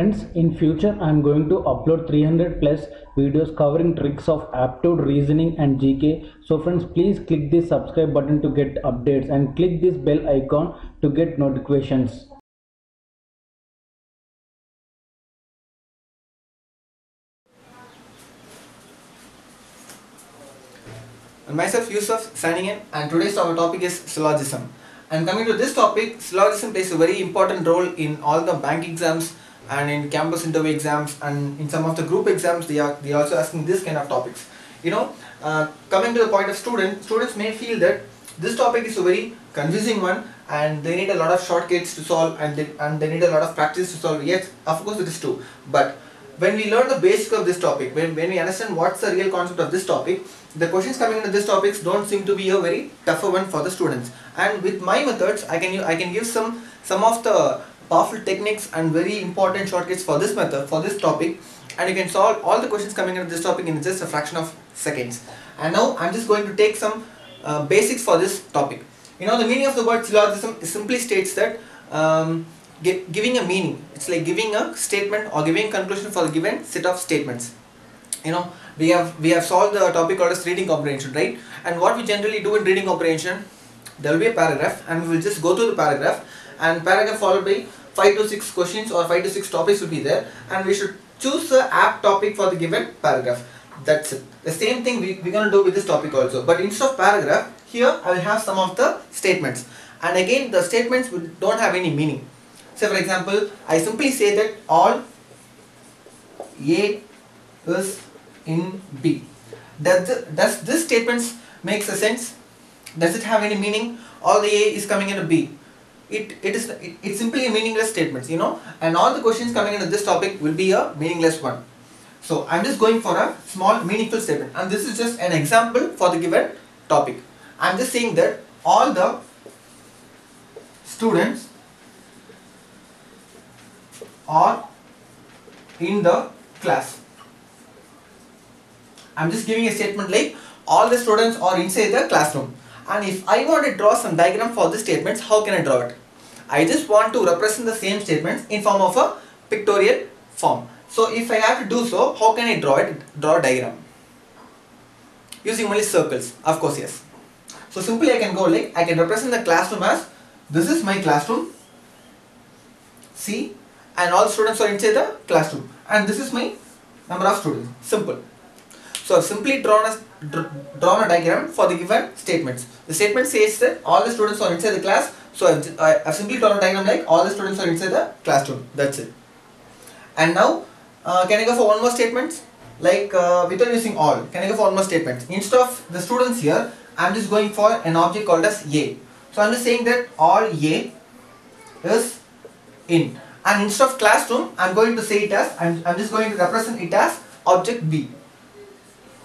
Friends, in future I am going to upload 300 plus videos covering tricks of aptitude, reasoning and GK. So friends, please click this subscribe button to get updates and click this bell icon to get notifications. And myself Yusuf signing in, and today's our topic is syllogism. And coming to this topic, syllogism plays a very important role in all the bank exams and in campus interview exams, and in some of the group exams they are also asking this kind of topics. Coming to the point of students may feel that this topic is a very confusing one and they need a lot of shortcuts to solve, and they need a lot of practice to solve. Yes, of course it is true, but when we learn the basics of this topic, when we understand what's the real concept of this topic, the questions coming into this topics don't seem to be a very tougher one for the students. And with my methods, I can give some of the powerful techniques and very important shortcuts for this method, for this topic, and you can solve all the questions coming into this topic in just a fraction of seconds. And now I'm just going to take some basics for this topic. The meaning of the word syllogism simply states that giving a meaning. It's like giving a statement or giving a conclusion for a given set of statements. We have solved the topic called as reading comprehension, right? And what we generally do in reading comprehension, there will be a paragraph and we will just go through the paragraph, and paragraph followed by 5 to 6 questions or 5 to 6 topics will be there, and we should choose the apt topic for the given paragraph. That's it. The same thing we're going to do with this topic also, but instead of paragraph, here I will have some of the statements, and again the statements don't have any meaning. Say for example, I simply say that all A is in B. Does this statement makes a sense? Does it have any meaning? All the A is coming into B. It's simply a meaningless statement, and all the questions coming into this topic will be a meaningless one. So I'm just going for a small meaningful statement, and this is just an example for the given topic. I'm just saying that all the students are in the class. I'm just giving a statement like all the students are inside the classroom. And if I want to draw some diagram for these statements, how can I draw it? I just want to represent the same statements in form of a pictorial form. So if I have to do so, how can I draw it? Draw a diagram using only circles, of course, yes. So simply I can go like, I can represent the classroom as, this is my classroom, see, and all students are inside the classroom, and this is my number of students. Simple. So I've simply drawn a diagram for the given statements. The statement says that all the students are inside the class, so I've simply drawn a diagram like all the students are inside the classroom. That's it. And now can I go for one more statement? Like without using all, can I go for one more statement? Instead of the students here, I'm just going for an object called as A. So I'm just saying that all A is in. And instead of classroom, I'm going to say it as, I'm just going to represent it as object B.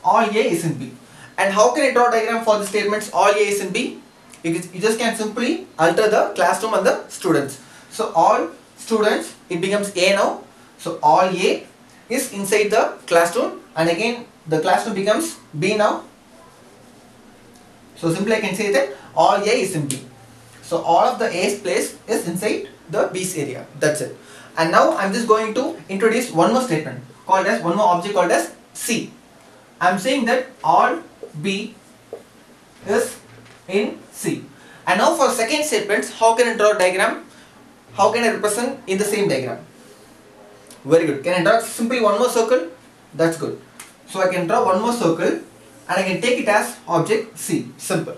All A is in B. And how can I draw a diagram for the statements all A is in B? You just can simply alter the classroom and the students. So all students, it becomes A now. So all A is inside the classroom, and again the classroom becomes B now. So simply I can say that all A is in B. So all of the A's place is inside the B's area. That's it. And now I'm just going to introduce one more statement called as, one more object called as C. I'm saying that all B is in C. And now for second statements, how can I draw a diagram? How can I represent in the same diagram? Very good. Can I draw simply one more circle? That's good. So I can draw one more circle and I can take it as object C. Simple.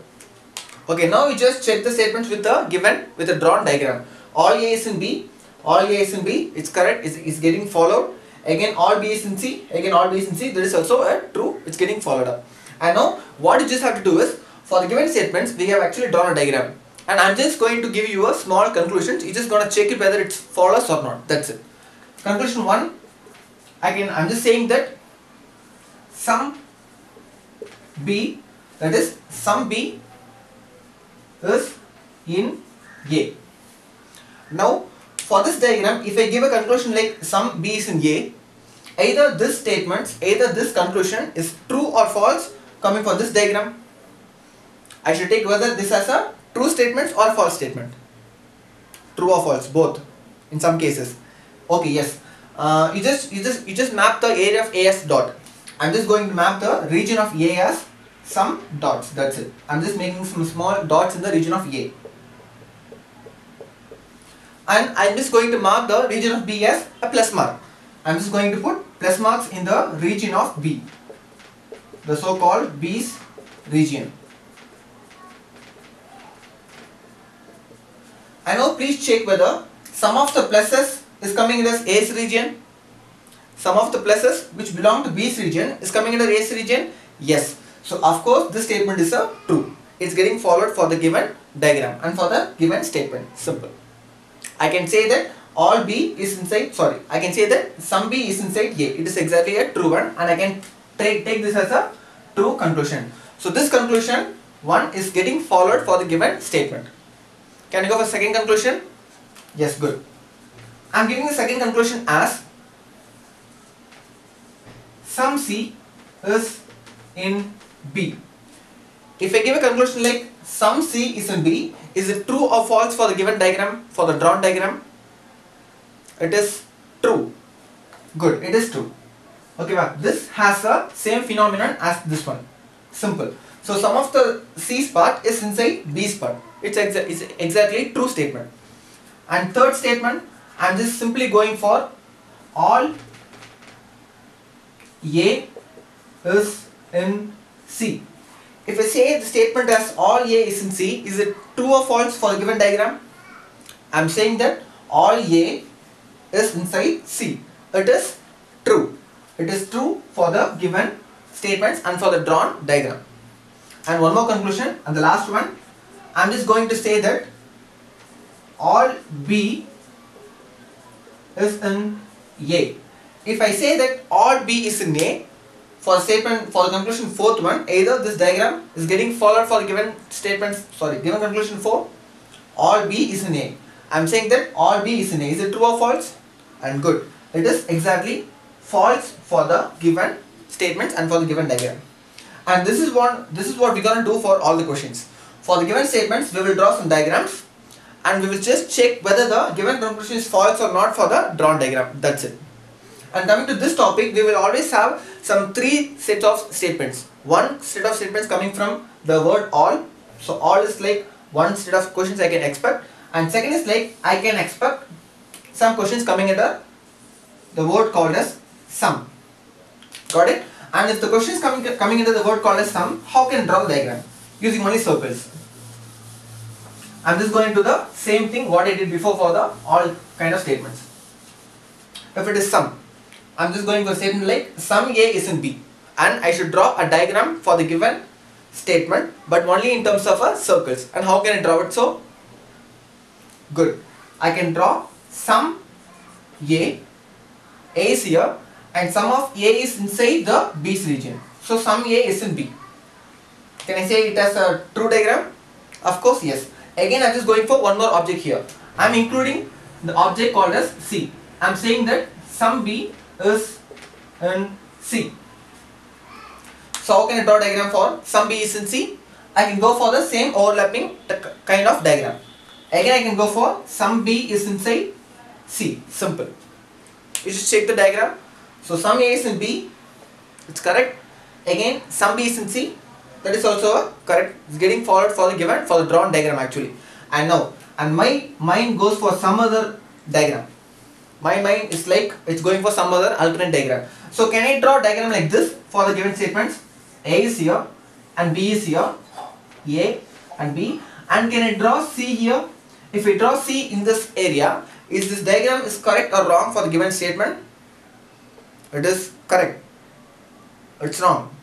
Okay, now we just check the statements with the drawn diagram. All A is in B. All A is in B. It's correct. It's getting followed. Again all B is in C. Again all B is in C. There is also a true. It's getting followed up. And now what you just have to do is, for the given statements, we have actually drawn a diagram. And I'm just going to give you a small conclusion. You're just going to check it whether it follows or not. That's it. Conclusion 1. I'm just saying that sum B, that is sum B is in A. Now for this diagram, if I give a conclusion like sum B is in A, either this conclusion is true or false coming for this diagram. I should take whether this as a true statement or false statement. True or false, both in some cases. Okay, yes. you just map the area of A as dot. I'm just going to map the region of A as some dots. That's it. I'm just making some small dots in the region of A. And I'm just going to mark the region of B as a plus mark. I'm just going to put plus marks in the region of B, the so-called B's region. And now please check whether some of the pluses is coming in as A's region, some of the pluses which belong to B's region is coming in the A's region. Yes. So of course this statement is a true. It's getting followed for the given diagram and for the given statement. Simple. I can say that all B is inside, I can say that some B is inside A. It is exactly a true one, and I can take this as a true conclusion. So this conclusion one is getting followed for the given statement. Can you go for second conclusion? Yes, good. I am giving the second conclusion as some C is in B. If I give a conclusion like some C is in B, is it true or false for the given diagram, for the drawn diagram? It is true. Good, it is true. Okay, well, this has the same phenomenon as this one. Simple. So some of the C's part is inside B's part. It's exactly true statement. And third statement, I am just simply going for all A is in C. If I say the statement as all A is in C, is it true or false for the given diagram? I am saying that all A is inside C. It is true. It is true for the given statements and for the drawn diagram. And one more conclusion, and the last one, I am just going to say that all B is in A. If I say that all B is in A, for statement, for the conclusion fourth one, either this diagram is getting followed for the given statements, given conclusion 4, all B is in A. I am saying that all B is in A. Is it true or false? And good. It is exactly false for the given statements and for the given diagram. And this is what we're going to do for all the questions. For the given statements, we will draw some diagrams and we will just check whether the given conclusion is false or not for the drawn diagram. That's it. And coming to this topic, we will always have some 3 sets of statements. One set of statements coming from the word all. So all is like one set of questions I can expect. And second is like I can expect some questions coming under the word called as sum. Got it? And if the question is coming into the word called as sum, how can I draw the diagram? Using only circles. I am just going to the same thing what I did before for the all kind of statements. If it is sum, I am just going for a statement like sum A is in B, and I should draw a diagram for the given statement but only in terms of circles. And how can I draw it so? Good. I can draw sum A is here, and sum of A is inside the B's region. So sum A is in B. Can I say it as a true diagram? Of course, yes. Again, I am just going for one more object here. I am including the object called as C. I am saying that sum B is in C. So how can I draw a diagram for sum B is in C? I can go for the same overlapping kind of diagram. Again, I can go for sum B is inside C. Simple. You should check the diagram. So sum A is in B. It's correct. Again, sum B is in C. That is also correct. It's getting followed for the given, for the drawn diagram actually. And now, and my mind goes for some other diagram. My mind is like it's going for some other alternate diagram. So can I draw a diagram like this for the given statements? A is here and B is here. A and B. And can I draw C here? If I draw C in this area, is this diagram is correct or wrong for the given statement? It is correct. It's wrong.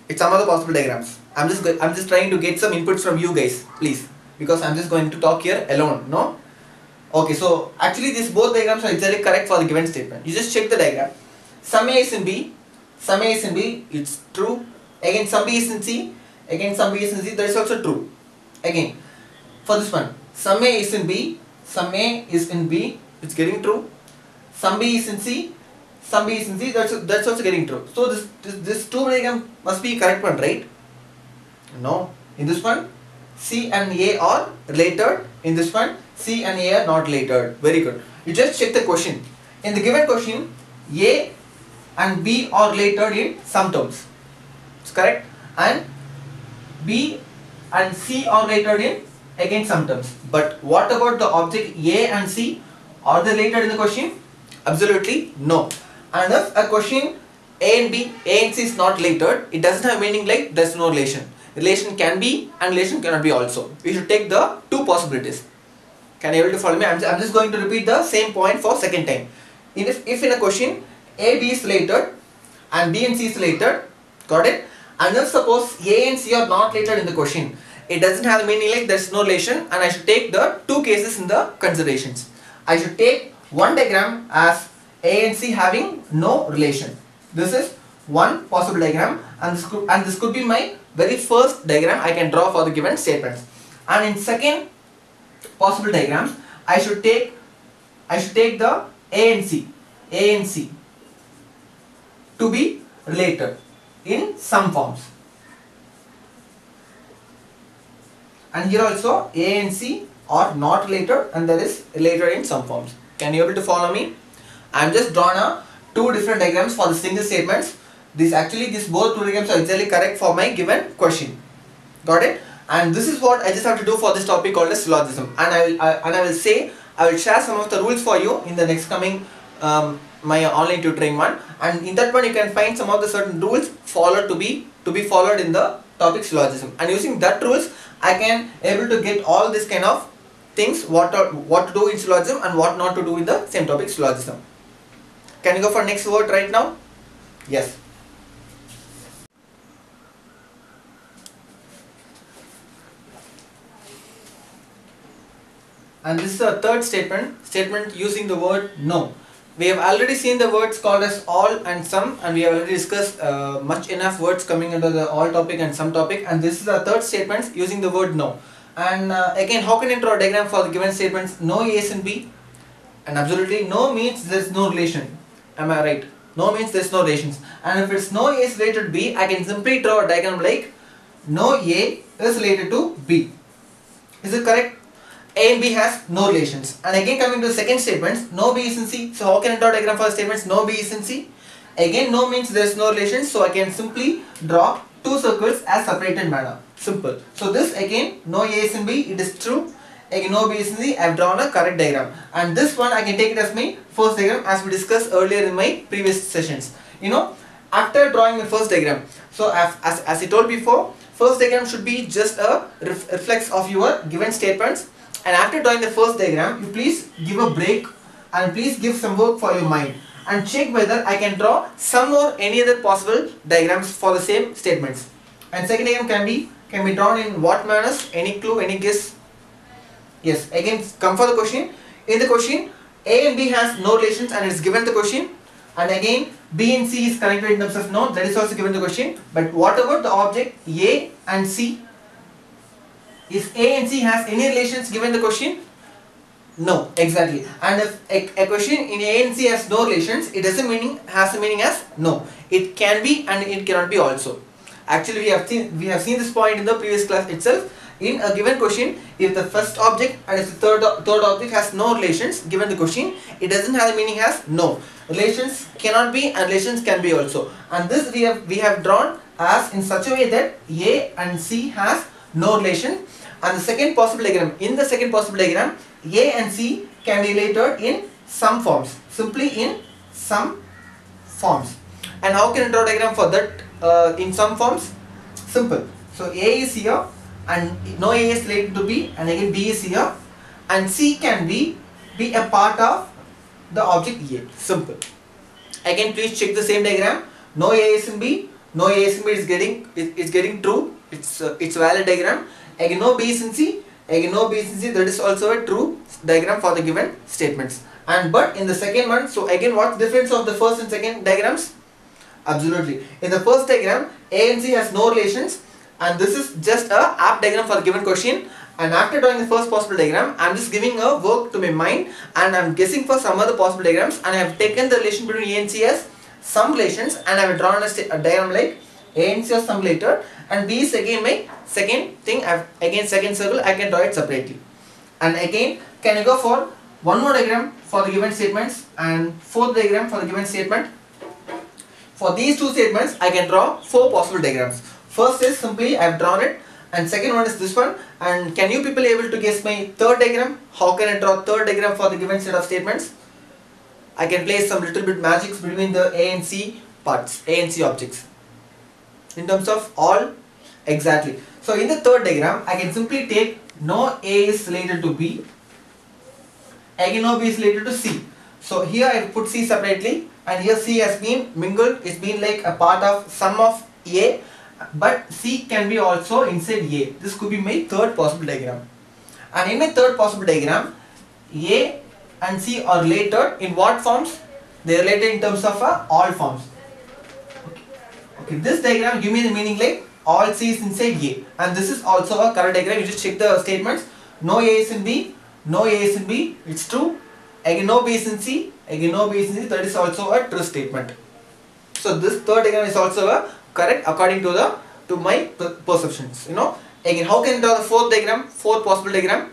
It's some other possible diagrams. I'm just trying to get some inputs from you guys, please, because I'm just going to talk here alone. No. Okay, so actually these both diagrams are exactly correct for the given statement. You just check the diagram. Sum A is in B, sum A is in B, it's true. Again sum B is in C, again sum B is in C, that is also true. Again, for this one, sum A is in B, sum A is in B, it's getting true. Sum B is in C, sum B is in C, that's also getting true. So this two diagram must be correct one, right? No. In this one, C and A are related. In this one, C and A are not related. Very good. You just check the question. In the given question, A and B are related in some terms. It's correct. And B and C are related in again some terms. But what about the object A and C? Are they related in the question? Absolutely no. And if a question A and B, A and C is not related, it doesn't have meaning like there's no relation. Relation can be and relation cannot be also. We should take the two possibilities. Can you able to follow me? I'm just going to repeat the same point for second time. If in a question A, B is related and B and C is related, got it? And if suppose A and C are not related in the question, it doesn't have the meaning like there's no relation, and I should take the two cases in the considerations. I should take one diagram as A and C having no relation. This is one possible diagram, and this could be my very first diagram I can draw for the given statements. And in second possible diagram, I should take the A and C to be related in some forms. And here also A and C are not related and that is related in some forms. Can you able to follow me? I am just drawn two different diagrams for the single statements. These both two diagrams are exactly correct for my given question. Got it? And this is what I just have to do for this topic called as syllogism. And I will share some of the rules for you in the next coming my online tutoring one. And in that one you can find some of the certain rules to be followed in the topic syllogism. And using that rules, I can able to get all this kind of things, what to do in syllogism and what not to do in the same topic syllogism. Can you go for next word right now? Yes. And this is the third statement using the word no. We have already seen the words called as all and some, and we have already discussed much enough words coming under the all topic and some topic, and this is the third statement using the word no. And again, how can you draw a diagram for the given statements no A is in B? And absolutely no means there is no relation. Am I right? No means there is no relations. And if it's no A is related to B, I can simply draw a diagram like no A is related to B. Is it correct? A and B has no relations. And again coming to the second statement, no B is in C. So how can I draw a diagram for the statements no B is in C? Again no means there is no relation, so I can simply draw two circles as separated manner. Simple. So this again no A is in B, it is true. Again no B is in C, I have drawn a correct diagram. And this one I can take it as my first diagram as we discussed earlier in my previous sessions. After drawing the first diagram, so as I told before, first diagram should be just a reflex of your given statements. And after drawing the first diagram, you please give a break and please give some work for your mind and check whether I can draw some or any other possible diagrams for the same statements. And second diagram can be drawn in what manners? Any clue, any guess? Yes, again come for the question. In the question, A and B has no relations and it's given the question. And again B and C is connected in terms of no, that is also given the question. But what about the object A and C? Is A and C has any relations given the question? No, exactly. And if a question in A and C has no relations, it doesn't has the meaning as no. It can be and it cannot be also. Actually, we have seen this point in the previous class itself. In a given question, if the first object and if the third object has no relations given the question, it doesn't have the meaning as no. Relations cannot be and relations can be also. And this we have drawn as in such a way that A and C has no relation. And the second possible diagram, in the second possible diagram, A and C can be related in some forms, simply in some forms. And how can I draw a diagram for that in some forms? Simple. So A is here and no A is related to B, and again B is here, and C can be a part of the object A. Simple. Again please check the same diagram. No A is in B, no A is in B is getting true. It's valid diagram. Again no B is in C, again no B is in C, that is also a true diagram for the given statements. But in the second one, so again what's the difference of the first and second diagrams? Absolutely. In the first diagram, A and C has no relations, and this is just a apt diagram for the given question. And after drawing the first possible diagram, I am just giving a work to my mind and I am guessing for some other possible diagrams, and I have taken the relation between A and C as some relations, and I have drawn a diagram like A and C are some related, and B is again my second thing. Again second circle, I can draw it separately. And again, can I go for one more diagram for the given statements, and fourth diagram for the given statement. For these two statements, I can draw four possible diagrams. First is simply I have drawn it, and second one is this one. And can you people able to guess my third diagram? How can I draw third diagram for the given set of statements? I can place some little bit magics between the A and C parts, A and C objects. In terms of all, exactly. So in the third diagram, I can simply take no A is related to B, again no B is related to C. So here I put C separately, and here C has been mingled, it's been like a part of sum of A, but C can be also inside A. This could be my third possible diagram. And in my third possible diagram, A and C are related in what forms? They are related in terms of all forms. Okay, this diagram give me the meaning like all C is inside A, and this is also a correct diagram. You just check the statements. No A is in B, no A is in B, it's true. Again no B is in C, again no B is in C, that is also a true statement. So this third diagram is also a correct according to my perceptions. Again, how can I draw the fourth diagram, fourth possible diagram?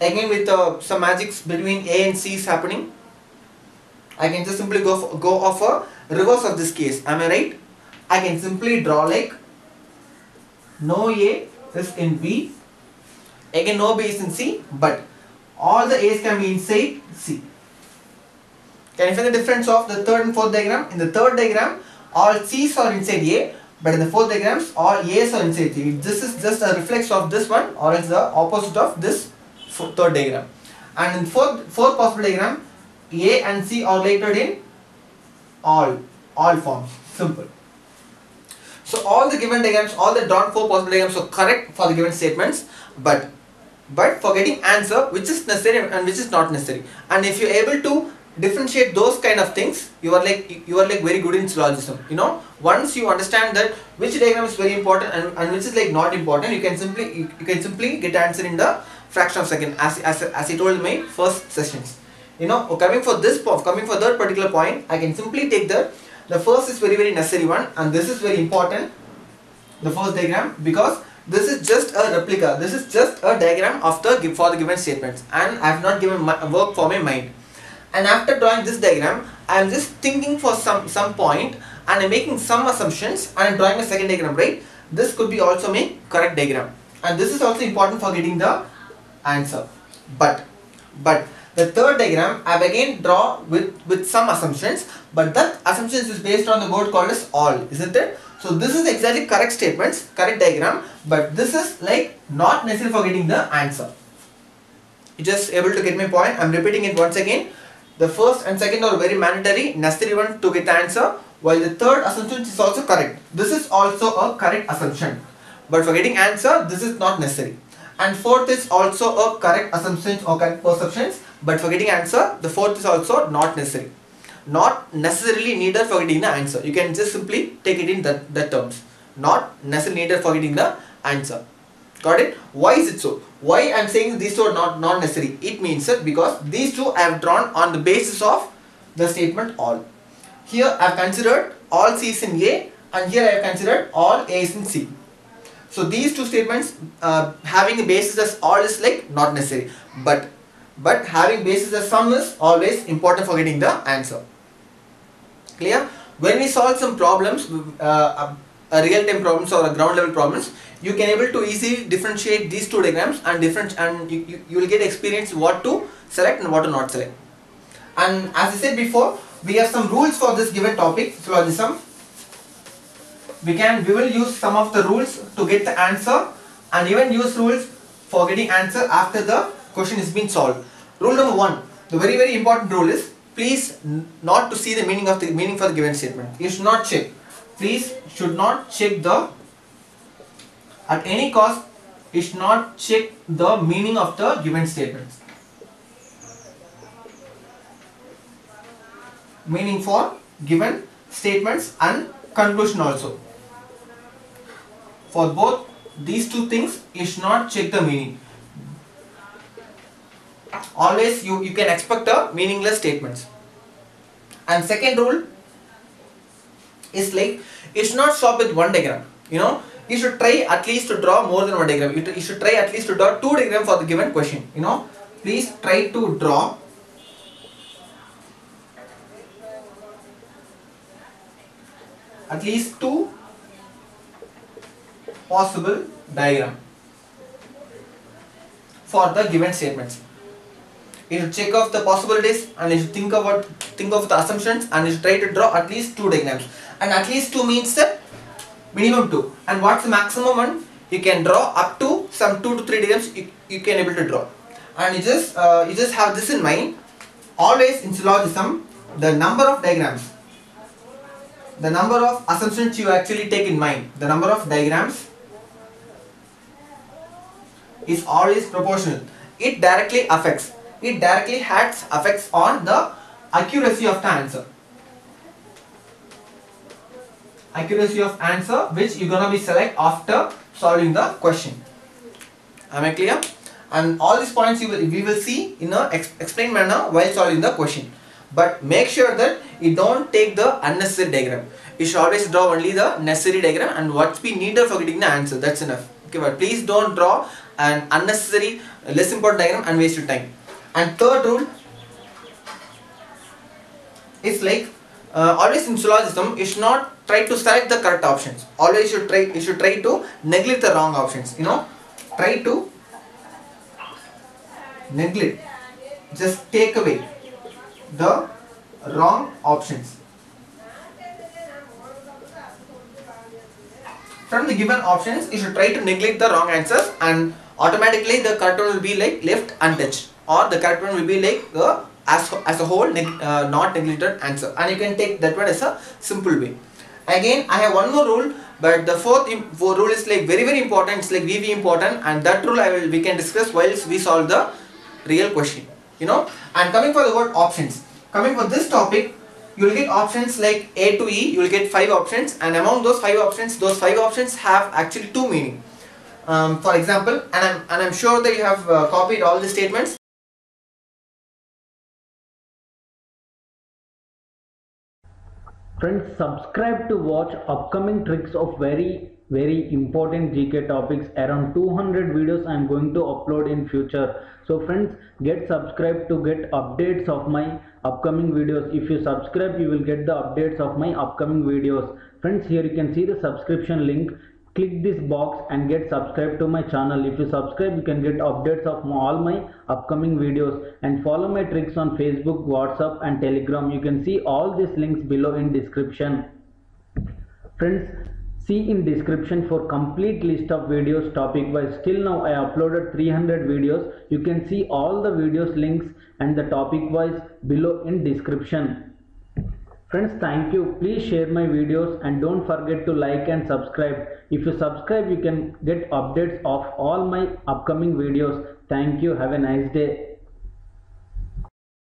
Again with some magics between A and C is happening. I can just simply go off a reverse of this case. Am I right? I can simply draw like no A is in B, again no B is in C, but all the A's can be inside C. Can you find the difference of the third and fourth diagram? In the third diagram, all C's are inside A, but in the fourth diagrams, all A's are inside C. This is just a reflection of this one, or it's the opposite of this third diagram. And in fourth possible diagram, A and C are related in all forms. Simple. So all the given diagrams, all the drawn four possible diagrams are correct for the given statements, but for getting answer which is necessary and which is not necessary. And if you're able to differentiate those kind of things, you are like very good in syllogism. Once you understand that which diagram is very important and which is like not important, you can simply get answer in the fraction of a second, as I told in my first sessions. Coming for that particular point, I can simply take the first is very necessary one, and this is very important, the first diagram, because this is just a replica. This is just a diagram of for the given statements, and I have not given work for my mind. And after drawing this diagram, I am just thinking for some point, and I'm making some assumptions, and I'm drawing a second diagram, right? This could be also my correct diagram, and this is also important for getting the answer. But the third diagram I have again draw with some assumptions, but that assumptions is based on the word called as all, isn't it? So this is exactly correct statements, correct diagram, but this is like not necessary for getting the answer. You just able to get my point? I'm repeating it once again. The first and second are very mandatory, necessary one to get the answer, while the third assumption is also correct. This is also a correct assumption, but for getting answer, this is not necessary. And fourth is also a correct assumption or correct perceptions, but for getting answer, the fourth is also not necessary. Not necessarily needed for getting the answer. You can just simply take it in that terms. Not necessarily needed for getting the answer. Got it? Why is it so? Why I am saying these two are not necessary? It means that because these two I have drawn on the basis of the statement all. Here I have considered all C is in A, and here I have considered all A is in C. So these two statements having a basis as all is like not necessary, but having basis as sum is always important for getting the answer. Clear? When we solve some problems, real-time problems or ground level problems, you can able to easily differentiate these two diagrams and you will get experience what to select and what to not select. And as I said before, we have some rules for this given topic, syllogism. We will use some of the rules to get the answer, and even use rules for getting answer after the question is being solved. Rule number 1, the very important rule is, please not to see the meaning for the given statement. You should not check. Please should not check at any cost, you should not check the meaning of the given statements. Meaning for given statements and conclusion also. For both these two things, you should not check the meaning. Always you can expect a meaningless statements. And second rule is like, you should not stop with one diagram. You should try at least to draw more than one diagram. You should try at least to draw two diagrams for the given question. please try to draw at least 2 possible diagrams for the given statements. You should check off the possibilities and you should think of the assumptions and you should try to draw at least 2 diagrams. And at least 2 means the minimum 2. And what's the maximum one? You can draw up to some 2 to 3 diagrams you can able to draw. And you just have this in mind. Always in syllogism, the number of diagrams, the number of assumptions you actually take in mind, the number of diagrams is always proportional. It directly has effects on the accuracy of the answer. Accuracy of answer which you're gonna be select after solving the question. Am I clear? And all these points we will see in a explained manner while solving the question. But make sure that you don't take the unnecessary diagram. You should always draw only the necessary diagram and what's be needed for getting the answer. That's enough. Okay, but please don't draw an unnecessary, less important diagram and waste your time. And third rule is like always in syllogism, you should not try to select the correct options. Always you should try to neglect the wrong options. Try to neglect, just take away the wrong options. From the given options, you should try to neglect the wrong answers and automatically the correct one will be like left untouched, or the correct one will be like as a whole not neglected answer, and you can take that one as a simple way. Again, I have one more rule, but the fourth rule is like very important. It's like VV important, and that rule we can discuss whilst we solve the real question. And coming for the word options, coming for this topic, you will get options like A to E. You will get 5 options, and among those 5 options have actually 2 meaning. For example, and I'm sure that you have copied all the statements. Friends, subscribe to watch upcoming tricks of very important GK topics. Around 200 videos I am going to upload in future. So friends, get subscribed to get updates of my upcoming videos. If you subscribe, you will get the updates of my upcoming videos. Friends, here you can see the subscription link. Click this box and get subscribed to my channel. If you subscribe, you can get updates of all my upcoming videos, and follow my tricks on Facebook, WhatsApp and Telegram. You can see all these links below in description. Friends, see in description for complete list of videos topic wise. Till now I uploaded 300 videos. You can see all the videos links and the topic wise below in description. Friends, thank you. Please share my videos and don't forget to like and subscribe. If you subscribe, you can get updates of all my upcoming videos. Thank you. Have a nice day.